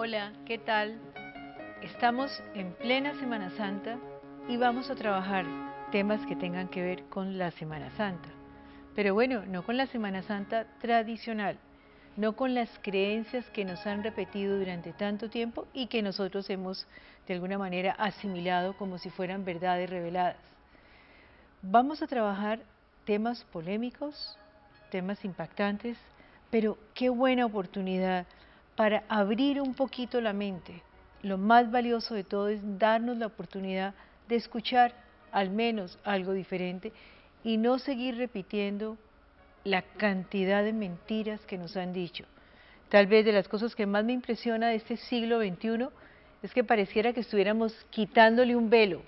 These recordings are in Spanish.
Hola, ¿qué tal? Estamos en plena Semana Santa y vamos a trabajar temas que tengan que ver con la Semana Santa. Pero bueno, no con la Semana Santa tradicional, no con las creencias que nos han repetido durante tanto tiempo y que nosotros hemos de alguna manera asimilado como si fueran verdades reveladas. Vamos a trabajar temas polémicos, temas impactantes, pero qué buena oportunidad para abrir un poquito la mente. Lo más valioso de todo es darnos la oportunidad de escuchar al menos algo diferente y no seguir repitiendo la cantidad de mentiras que nos han dicho. Tal vez de las cosas que más me impresiona de este siglo XXI es que pareciera que estuviéramos quitándole un velo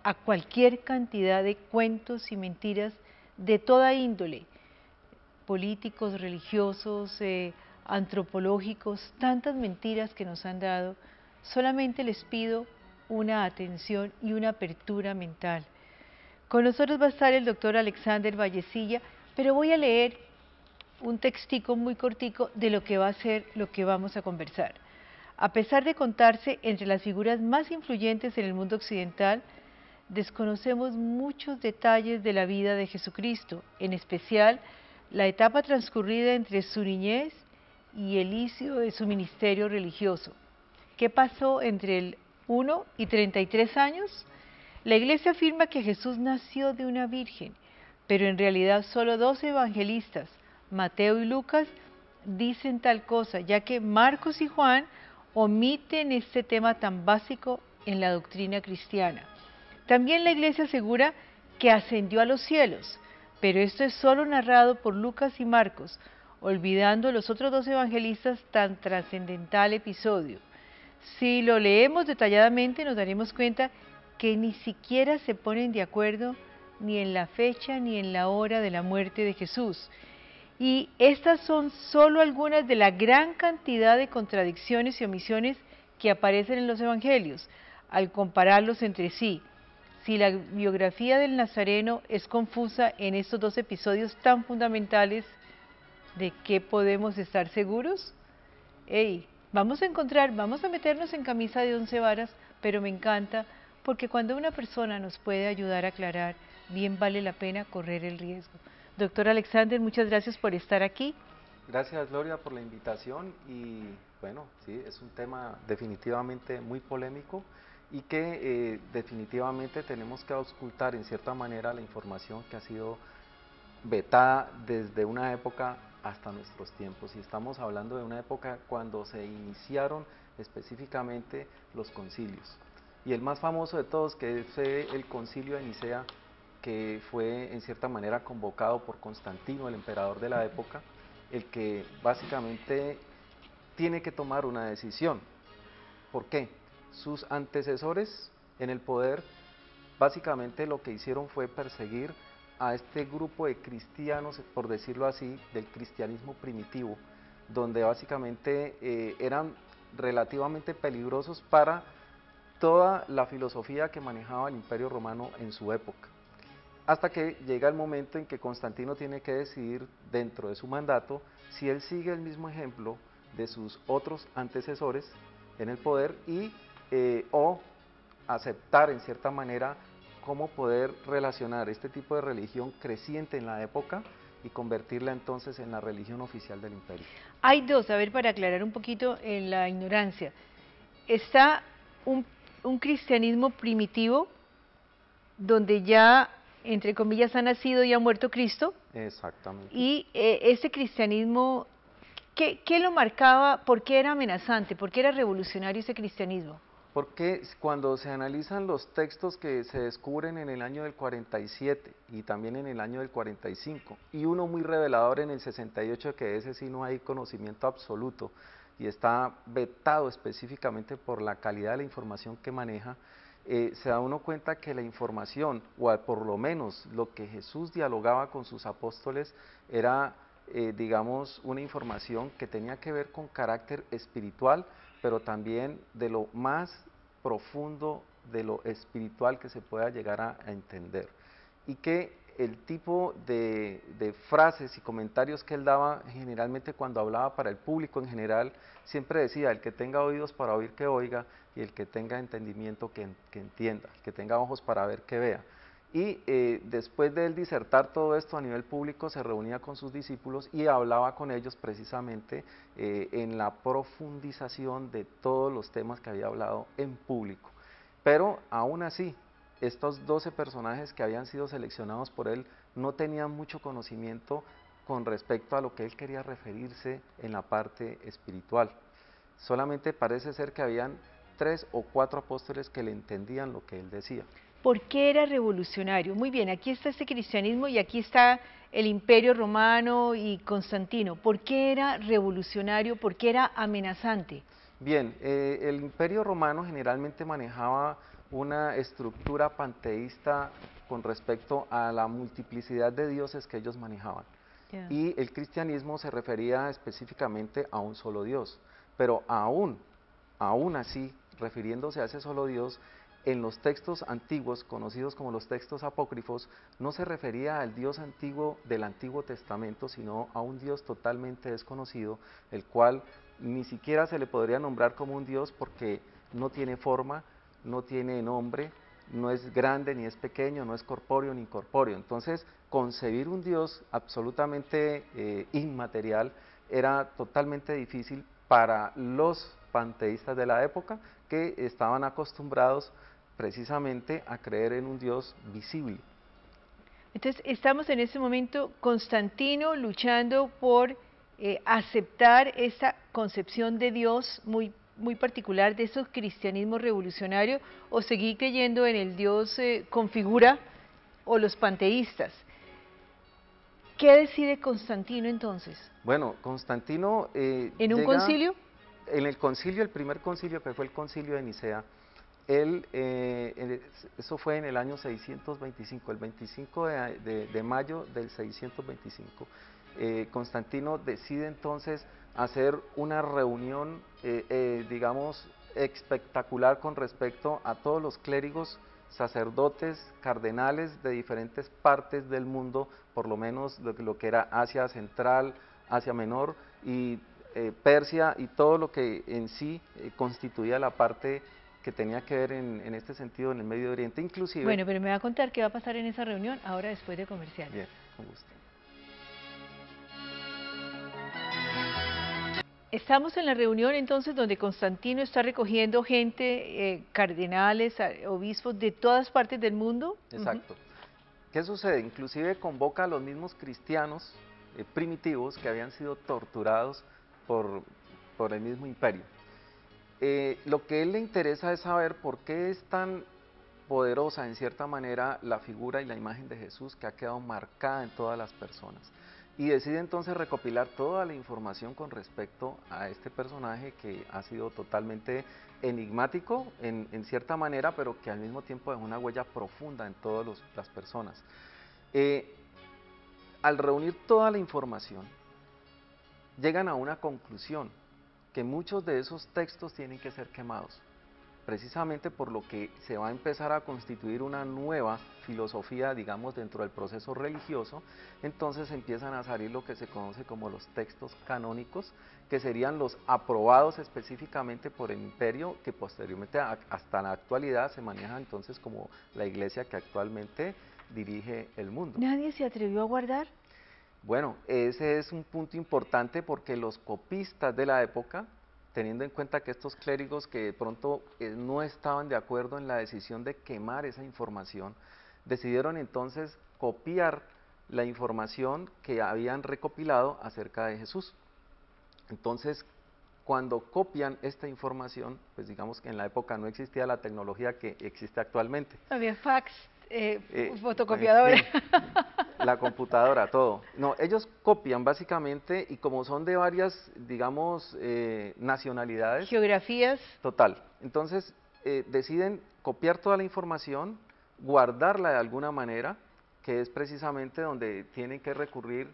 a cualquier cantidad de cuentos y mentiras de toda índole, políticos, religiosos, antropológicos, tantas mentiras que nos han dado. Solamente les pido una atención y una apertura mental. Con nosotros va a estar el doctor Alexander Vallecilla, pero voy a leer un textico muy cortico de lo que va a ser lo que vamos a conversar. A pesar de contarse entre las figuras más influyentes en el mundo occidental, desconocemos muchos detalles de la vida de Jesucristo, en especial la etapa transcurrida entre su niñez y el inicio de su ministerio religioso. ¿Qué pasó entre el 1 y 33 años? La Iglesia afirma que Jesús nació de una virgen, pero en realidad solo 2 evangelistas, Mateo y Lucas, dicen tal cosa, ya que Marcos y Juan omiten este tema tan básico en la doctrina cristiana. También la Iglesia asegura que ascendió a los cielos, pero esto es solo narrado por Lucas y Marcos, olvidando los otros 2 evangelistas tan trascendental episodio. Si lo leemos detalladamente nos daremos cuenta que ni siquiera se ponen de acuerdo ni en la fecha ni en la hora de la muerte de Jesús. Y estas son solo algunas de la gran cantidad de contradicciones y omisiones que aparecen en los evangelios, al compararlos entre sí. Si la biografía del Nazareno es confusa en estos 2 episodios tan fundamentales, ¿de qué podemos estar seguros? Vamos a meternos en camisa de 11 varas, pero me encanta porque cuando una persona nos puede ayudar a aclarar, bien vale la pena correr el riesgo. Doctor Alexander, muchas gracias por estar aquí. Gracias, Gloria, por la invitación y bueno, sí, es un tema definitivamente muy polémico y que definitivamente tenemos que auscultar en cierta manera la información que ha sido vetada desde una época hasta nuestros tiempos, y estamos hablando de una época cuando se iniciaron específicamente los concilios, y el más famoso de todos, que es el concilio de Nicea, que fue en cierta manera convocado por Constantino, el emperador de la época, el que básicamente tiene que tomar una decisión. ¿Por qué? Sus antecesores en el poder básicamente lo que hicieron fue perseguir a este grupo de cristianos, por decirlo así, del cristianismo primitivo, donde básicamente eran relativamente peligrosos para toda la filosofía que manejaba el Imperio Romano en su época. Hasta que llega el momento en que Constantino tiene que decidir dentro de su mandato si él sigue el mismo ejemplo de sus otros antecesores en el poder o aceptar en cierta manera cómo poder relacionar este tipo de religión creciente en la época y convertirla entonces en la religión oficial del imperio. Hay dos, a ver, para aclarar un poquito en la ignorancia. Está un, un cristianismo primitivo donde ya, entre comillas, ha nacido y ha muerto Cristo. Exactamente. Y ese cristianismo, ¿qué lo marcaba? ¿Por qué era amenazante? ¿Por qué era revolucionario ese cristianismo? Porque cuando se analizan los textos que se descubren en el año del 47 y también en el año del 45, y uno muy revelador en el 68, que ese sí no hay conocimiento absoluto y está vetado específicamente por la calidad de la información que maneja, se da uno cuenta que la información, o por lo menos lo que Jesús dialogaba con sus apóstoles, era, digamos, una información que tenía que ver con carácter espiritual, pero también de lo más profundo de lo espiritual que se pueda llegar a entender. Y que el tipo de frases y comentarios que él daba generalmente cuando hablaba para el público en general, siempre decía, el que tenga oídos para oír que oiga, y el que tenga entendimiento que entienda, el que tenga ojos para ver que vea. Y después de él disertar todo esto a nivel público, se reunía con sus discípulos y hablaba con ellos precisamente en la profundización de todos los temas que había hablado en público. Pero aún así, estos 12 personajes que habían sido seleccionados por él no tenían mucho conocimiento con respecto a lo que él quería referirse en la parte espiritual. Solamente parece ser que habían 3 o 4 apóstoles que le entendían lo que él decía. ¿Por qué era revolucionario? Muy bien, aquí está este cristianismo y aquí está el Imperio Romano y Constantino. ¿Por qué era revolucionario? ¿Por qué era amenazante? Bien, el Imperio Romano generalmente manejaba una estructura panteísta con respecto a la multiplicidad de dioses que ellos manejaban. Ya. Y el cristianismo se refería específicamente a un solo Dios, pero aún así, refiriéndose a ese solo Dios, en los textos antiguos, conocidos como los textos apócrifos, no se refería al Dios antiguo del Antiguo Testamento, sino a un Dios totalmente desconocido, el cual ni siquiera se le podría nombrar como un Dios porque no tiene forma, no tiene nombre, no es grande ni es pequeño, no es corpóreo ni incorpóreo. Entonces, concebir un Dios absolutamente inmaterial era totalmente difícil para los panteístas de la época, que estaban acostumbrados precisamente a creer en un Dios visible. Entonces, estamos en este momento Constantino luchando por aceptar esta concepción de Dios muy particular de ese cristianismo revolucionario o seguir creyendo en el Dios con figura o los panteístas. ¿Qué decide Constantino entonces? Bueno, Constantino ¿En un llega concilio? en el concilio, el primer concilio que fue el concilio de Nicea. Él, eso fue en el año 625, el 25 de mayo del 625. Constantino decide entonces hacer una reunión, digamos, espectacular con respecto a todos los clérigos, sacerdotes, cardenales de diferentes partes del mundo, por lo menos lo que era Asia Central, Asia Menor y Persia y todo lo que en sí constituía la parte que tenía que ver en este sentido en el Medio Oriente, inclusive. Bueno, pero me va a contar qué va a pasar en esa reunión ahora después de comerciales. Bien, con gusto. Estamos en la reunión entonces donde Constantino está recogiendo gente, cardenales, obispos de todas partes del mundo. Exacto. ¿Qué sucede? Inclusive convoca a los mismos cristianos primitivos que habían sido torturados por, por el mismo imperio. Lo que a él le interesa es saber por qué es tan poderosa en cierta manera la figura y la imagen de Jesús que ha quedado marcada en todas las personas. Y decide entonces recopilar toda la información con respecto a este personaje que ha sido totalmente enigmático en cierta manera, pero que al mismo tiempo dejó una huella profunda en todas las personas. Al reunir toda la información, llegan a una conclusión, que muchos de esos textos tienen que ser quemados, precisamente por lo que se va a empezar a constituir una nueva filosofía, digamos, dentro del proceso religioso. Entonces empiezan a salir lo que se conoce como los textos canónicos, que serían los aprobados específicamente por el imperio, que posteriormente hasta la actualidad se maneja entonces como la iglesia que actualmente dirige el mundo. ¿Nadie se atrevió a guardar? Bueno, ese es un punto importante porque los copistas de la época, teniendo en cuenta que estos clérigos que de pronto no estaban de acuerdo en la decisión de quemar esa información, decidieron entonces copiar la información que habían recopilado acerca de Jesús. Entonces, cuando copian esta información, pues digamos que en la época no existía la tecnología que existe actualmente. Había fax, En fotocopiadora. fin, la computadora, todo. No, ellos copian básicamente y como son de varias, digamos, nacionalidades, Geografías. total. Entonces deciden copiar toda la información, guardarla de alguna manera, que es precisamente donde tienen que recurrir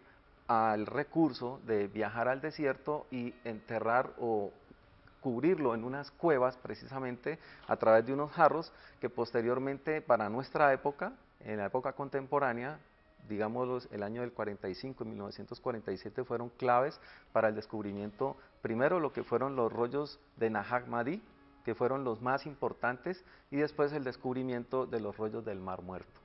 al recurso de viajar al desierto y enterrar o cubrirlo en unas cuevas precisamente a través de unos jarros que posteriormente para nuestra época, en la época contemporánea, digamos el año del 45 y 1947 fueron claves para el descubrimiento, primero lo que fueron los rollos de Nag Hammadi, que fueron los más importantes, y después el descubrimiento de los rollos del Mar Muerto.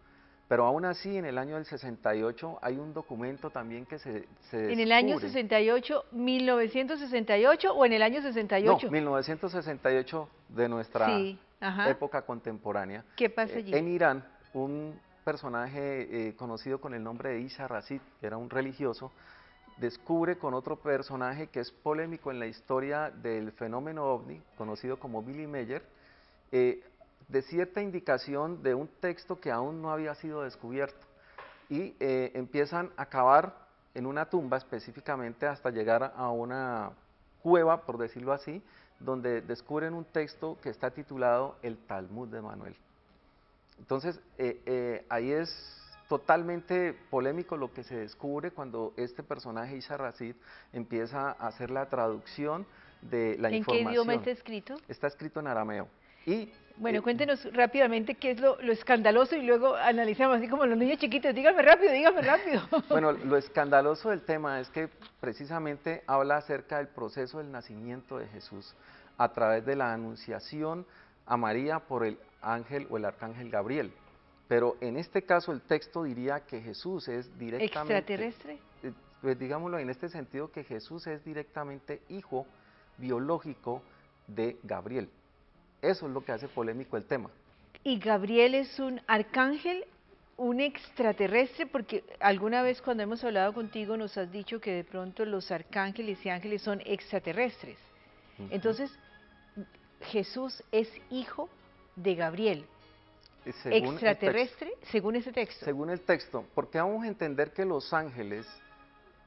Pero aún así, en el año del 68 hay un documento también que se descubre. ¿En el año 68, 1968 o en el año 68? No, 1968 de nuestra Sí, ajá. época contemporánea. ¿Qué pasa allí? En Irán, un personaje conocido con el nombre de Isa Rashid, que era un religioso, descubre con otro personaje que es polémico en la historia del fenómeno OVNI, conocido como Billy Meyer, de cierta indicación de un texto que aún no había sido descubierto, y empiezan a cavar en una tumba específicamente hasta llegar a una cueva, por decirlo así, donde descubren un texto que está titulado El Talmud de Manuel. Entonces, ahí es totalmente polémico lo que se descubre cuando este personaje, Isa Rashid, empieza a hacer la traducción de la información. ¿En qué idioma está escrito? Está escrito en arameo. Y, bueno, cuéntenos rápidamente qué es lo escandaloso y luego analizamos, así como los niños chiquitos, dígame rápido, dígame rápido. Bueno, lo escandaloso del tema es que precisamente habla acerca del proceso del nacimiento de Jesús a través de la anunciación a María por el ángel o el arcángel Gabriel. Pero en este caso el texto diría que Jesús es directamente... ¿Extraterrestre? Pues digámoslo en este sentido, que Jesús es directamente hijo biológico de Gabriel. Eso es lo que hace polémico el tema. ¿Y Gabriel es un arcángel, un extraterrestre? Porque alguna vez cuando hemos hablado contigo nos has dicho que de pronto los arcángeles y ángeles son extraterrestres. Entonces, Jesús es hijo de Gabriel. Según extraterrestre, según ese texto. Según el texto, porque vamos a entender que los ángeles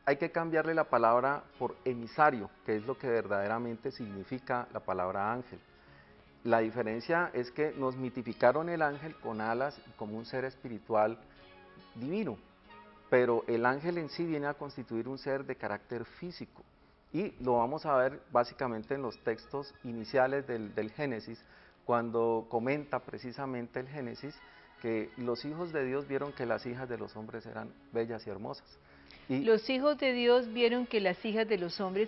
hay que cambiarle la palabra por emisario, que es lo que verdaderamente significa la palabra ángel. La diferencia es que nos mitificaron el ángel con alas como un ser espiritual divino, pero el ángel en sí viene a constituir un ser de carácter físico, y lo vamos a ver básicamente en los textos iniciales del Génesis, cuando comenta precisamente el Génesis que los hijos de Dios vieron que las hijas de los hombres eran bellas y hermosas. Y los hijos de Dios vieron que las hijas de los hombres,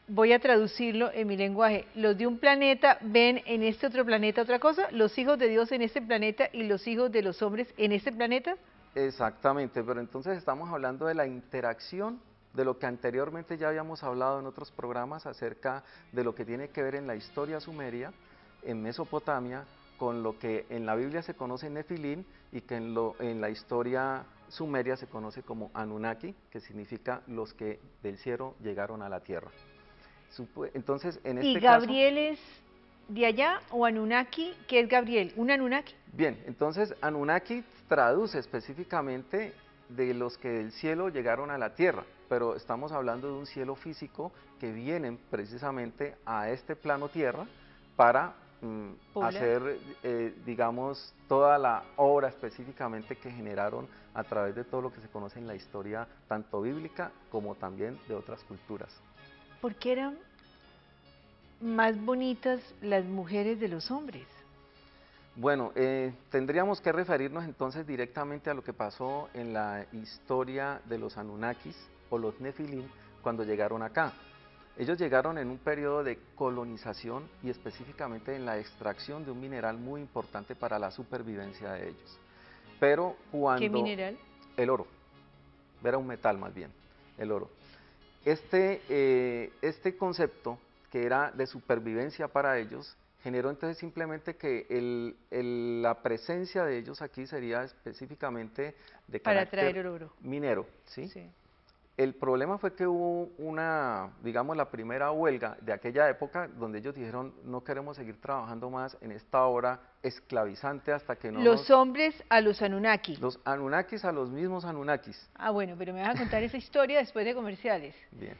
voy a traducirlo en mi lenguaje, los de un planeta ven en este otro planeta otra cosa, los hijos de Dios en este planeta y los hijos de los hombres en este planeta. Exactamente, pero entonces estamos hablando de la interacción de lo que anteriormente ya habíamos hablado en otros programas acerca de lo que tiene que ver en la historia sumeria, en Mesopotamia, con lo que en la Biblia se conoce Nefilín y que en la historia sumeria se conoce como Anunnaki, que significa los que del cielo llegaron a la tierra. Entonces, en este ¿Y Gabriel es de allá o Anunnaki? ¿Qué es Gabriel? ¿Un Anunnaki? Bien, entonces Anunnaki traduce específicamente de los que del cielo llegaron a la tierra, pero estamos hablando de un cielo físico que vienen precisamente a este plano tierra para hacer, digamos, toda la obra específicamente que generaron a través de todo lo que se conoce en la historia, tanto bíblica como también de otras culturas. ¿Por qué eran más bonitas las mujeres de los hombres? Bueno, tendríamos que referirnos entonces directamente a lo que pasó en la historia de los Anunnakis o los Nefilim cuando llegaron acá. Ellos llegaron en un periodo de colonización y específicamente en la extracción de un mineral muy importante para la supervivencia de ellos. Pero cuando... ¿Qué mineral? El oro. Era un metal más bien, el oro. Este concepto que era de supervivencia para ellos generó entonces simplemente que la presencia de ellos aquí sería específicamente de carácter traer el oro minero, ¿sí? Sí. El problema fue que hubo digamos, la primera huelga de aquella época donde ellos dijeron no queremos seguir trabajando más en esta obra esclavizante hasta que no Los hombres a los Anunnaki. Los Anunnakis a los mismos Anunnakis. Ah, bueno, pero me vas a contar esa historia después de comerciales. Bien.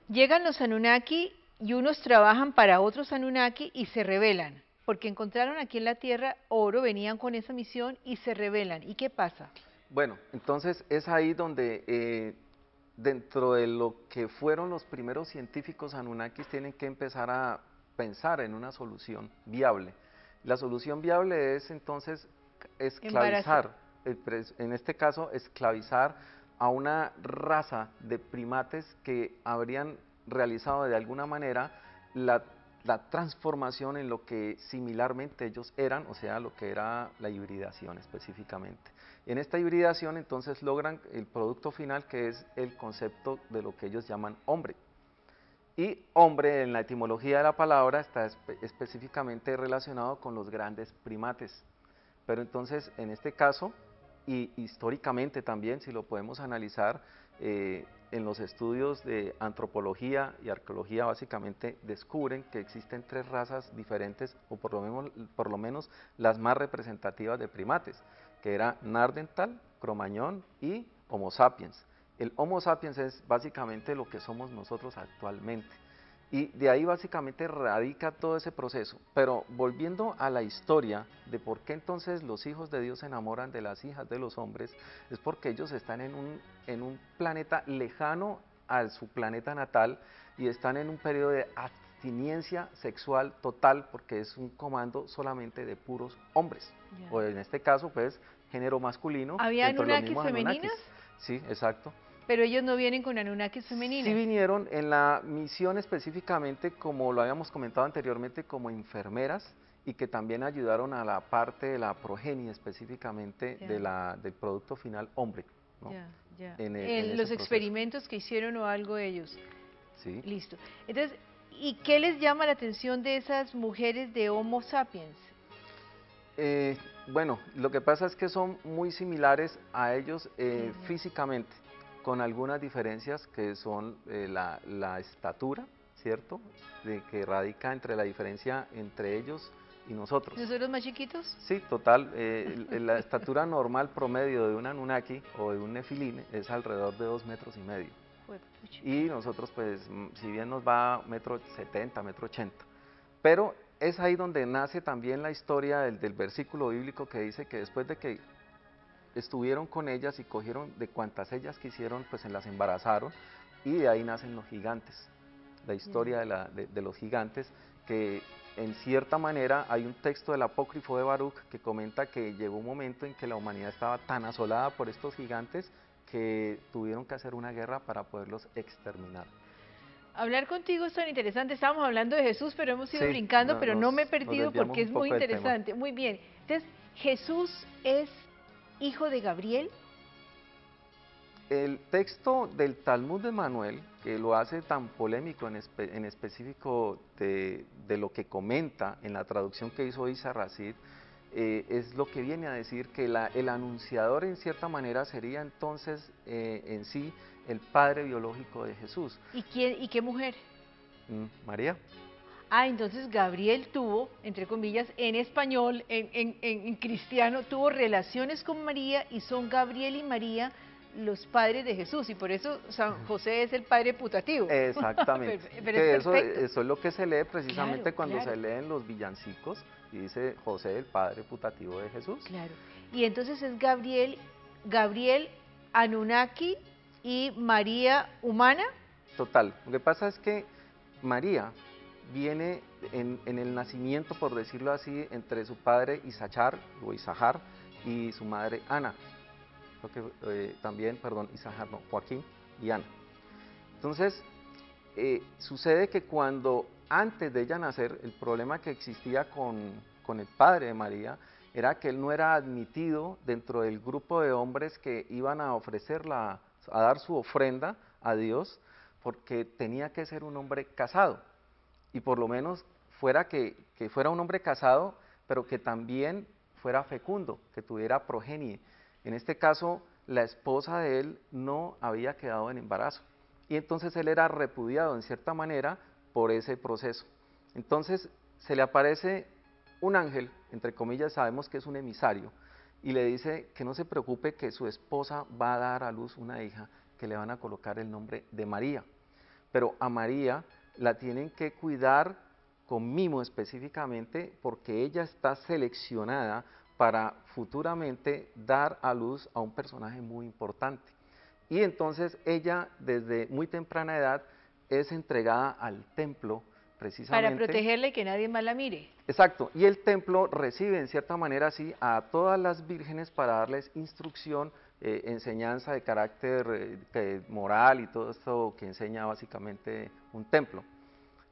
Llegan los Anunnaki y unos trabajan para otros Anunnaki y se rebelan, porque encontraron aquí en la Tierra oro, venían con esa misión y se rebelan. ¿Y qué pasa? Bueno, entonces es ahí donde dentro de lo que fueron los primeros científicos Anunnakis tienen que empezar a pensar en una solución viable. La solución viable es entonces Embarazo. esclavizar, en este caso esclavizar a una raza de primates que habrían realizado de alguna manera la, la transformación en lo que similarmente ellos eran, o sea, lo que era la hibridación específicamente. En esta hibridación entonces logran el producto final, que es el concepto de lo que ellos llaman hombre. Y hombre en la etimología de la palabra está específicamente relacionado con los grandes primates. Pero entonces, en este caso, y históricamente también, si lo podemos analizar, en los estudios de antropología y arqueología básicamente descubren que existen tres razas diferentes, o por lo menos las más representativas de primates, que era Nardental, Cromañón y Homo sapiens. El Homo sapiens es básicamente lo que somos nosotros actualmente. Y de ahí básicamente radica todo ese proceso. Pero volviendo a la historia de por qué entonces los hijos de Dios se enamoran de las hijas de los hombres, es porque ellos están en un planeta lejano a su planeta natal y están en un periodo de abstinencia sexual total, porque es un comando solamente de puros hombres, Ya. o en este caso pues género masculino ¿Había dentro de los Anunnakis mismos femeninas? Anunnakis. Sí, exacto. Pero ellos no vienen con Anunnakis Sí femeninas. vinieron en la misión específicamente, como lo habíamos comentado anteriormente, como enfermeras, y que también ayudaron a la parte de la progenie específicamente Ya, del producto final hombre, ¿no? ya, ya. En En ese los proceso. experimentos que hicieron o algo ellos. ¿Sí? Listo. Entonces, ¿y qué les llama la atención de esas mujeres de Homo sapiens? Eh, bueno, lo que pasa es que son muy similares a ellos Ujú. físicamente, con algunas diferencias que son la estatura, ¿cierto? De que radica entre la diferencia entre ellos y nosotros. ¿Nosotros más chiquitos? Sí, total. La estatura normal promedio de un Anunnaki o de un Nefilín es alrededor de 2,5 metros. Juepucha. Y nosotros, pues, si bien nos va 1,70 m, 1,80 m, pero es ahí donde nace también la historia del versículo bíblico que dice que después de que estuvieron con ellas y cogieron de cuantas ellas quisieron, pues se las embarazaron, y de ahí nacen los gigantes. La Ya. historia de los gigantes, que en cierta manera hay un texto del apócrifo de Baruch que comenta que llegó un momento en que la humanidad estaba tan asolada por estos gigantes que tuvieron que hacer una guerra para poderlos exterminar. Hablar contigo es tan interesante. Estábamos hablando de Jesús, pero hemos ido Sí, brincando, pero no me he nos perdido desviamos porque un es muy poco del tema. interesante. Muy bien. Entonces, Jesús es hijo de Gabriel. El texto del Talmud de Manuel, que lo hace tan polémico en específico de lo que comenta en la traducción que hizo Isa Racid, es lo que viene a decir que el anunciador en cierta manera sería entonces en sí el padre biológico de Jesús. ¿Y quién y qué mujer? María. Ah, entonces Gabriel tuvo, entre comillas, en español, en cristiano, tuvo relaciones con María y son Gabriel y María los padres de Jesús y por eso San José es el padre putativo. Exactamente, Pero es que perfecto. eso es lo que se lee Claro, precisamente cuando claro, se leen los villancicos y dice José, el padre putativo de Jesús. claro. Y entonces es Gabriel, Gabriel Anunnaki y María humana. Total, lo que pasa es que María viene en el nacimiento, por decirlo así, entre su padre Isachar o Isahar y su madre Ana, creo que también, perdón, Isahar no, Joaquín y Ana. Entonces, sucede que cuando antes de ella nacer, el problema que existía con el padre de María era que él no era admitido dentro del grupo de hombres que iban a a dar su ofrenda a Dios, porque tenía que ser un hombre casado, y por lo menos que fuera un hombre casado, pero que también fuera fecundo, que tuviera progenie. En este caso, la esposa de él no había quedado en embarazo, y entonces él era repudiado en cierta manera por ese proceso. Entonces se le aparece un ángel, entre comillas sabemos que es un emisario, y le dice que no se preocupe, que su esposa va a dar a luz una hija que le van a colocar el nombre de María. Pero a María la tienen que cuidar con mimo específicamente, porque ella está seleccionada para futuramente dar a luz a un personaje muy importante. Y entonces ella desde muy temprana edad es entregada al templo precisamente... Para protegerla y que nadie más la mire. Exacto, y el templo recibe en cierta manera así a todas las vírgenes para darles instrucción, enseñanza de carácter moral y todo esto que enseña básicamente un templo.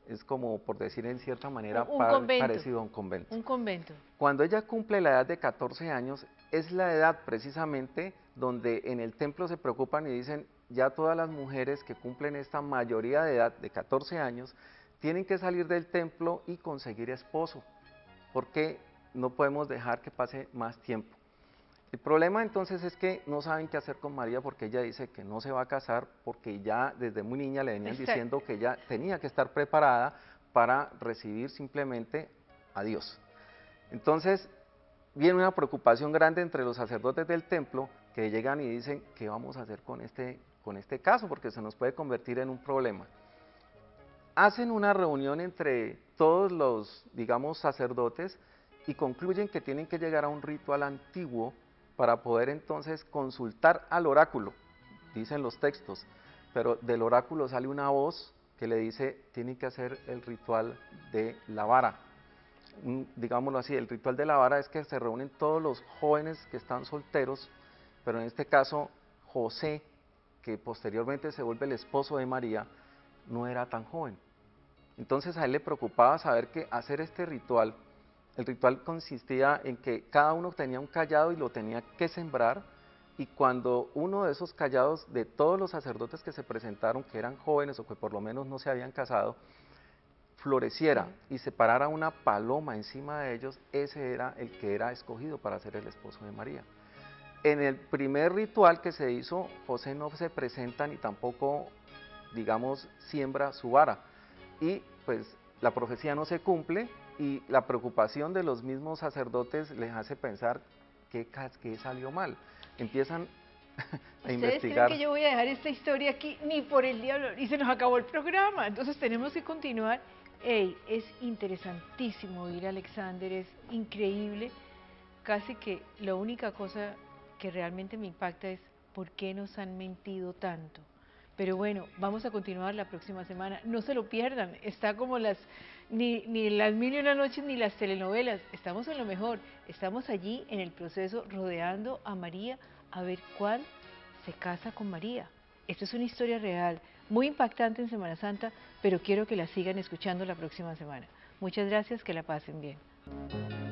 Es como, por decir en cierta manera, Un convento. parecido a un convento. Un convento. Cuando ella cumple la edad de 14 años, es la edad precisamente donde en el templo se preocupan y dicen, ya todas las mujeres que cumplen esta mayoría de edad de 14 años, tienen que salir del templo y conseguir esposo, porque no podemos dejar que pase más tiempo. El problema entonces es que no saben qué hacer con María porque ella dice que no se va a casar porque ya desde muy niña le venían diciendo que ella tenía que estar preparada para recibir simplemente a Dios. Entonces viene una preocupación grande entre los sacerdotes del templo que llegan y dicen, ¿qué vamos a hacer con este caso? Porque se nos puede convertir en un problema. Hacen una reunión entre todos los, digamos, sacerdotes y concluyen que tienen que llegar a un ritual antiguo para poder entonces consultar al oráculo, dicen los textos, pero del oráculo sale una voz que le dice, tienen que hacer el ritual de la vara. Digámoslo así, el ritual de la vara es que se reúnen todos los jóvenes que están solteros, pero en este caso José, que posteriormente se vuelve el esposo de María, no era tan joven. Entonces a él le preocupaba saber que hacer este ritual, el ritual consistía en que cada uno tenía un cayado y lo tenía que sembrar, y cuando uno de esos callados de todos los sacerdotes que se presentaron, que eran jóvenes o que por lo menos no se habían casado, floreciera y se parara una paloma encima de ellos, ese era el que era escogido para ser el esposo de María. En el primer ritual que se hizo, José no se presenta ni tampoco, digamos, siembra su vara, y pues la profecía no se cumple, y la preocupación de los mismos sacerdotes les hace pensar que salió mal. Empiezan a investigar. ¿Ustedes creen que yo voy a dejar esta historia aquí? Ni por el diablo, y se nos acabó el programa, entonces tenemos que continuar. Hey, es interesantísimo oír a Alexander, es increíble. Casi que la única cosa que realmente me impacta es por qué nos han mentido tanto. Pero bueno, vamos a continuar la próxima semana. No se lo pierdan, está como ni las mil y una noches ni las telenovelas. Estamos en lo mejor, estamos allí en el proceso rodeando a María a ver cuál se casa con María. Esto es una historia real, muy impactante en Semana Santa, pero quiero que la sigan escuchando la próxima semana. Muchas gracias, que la pasen bien.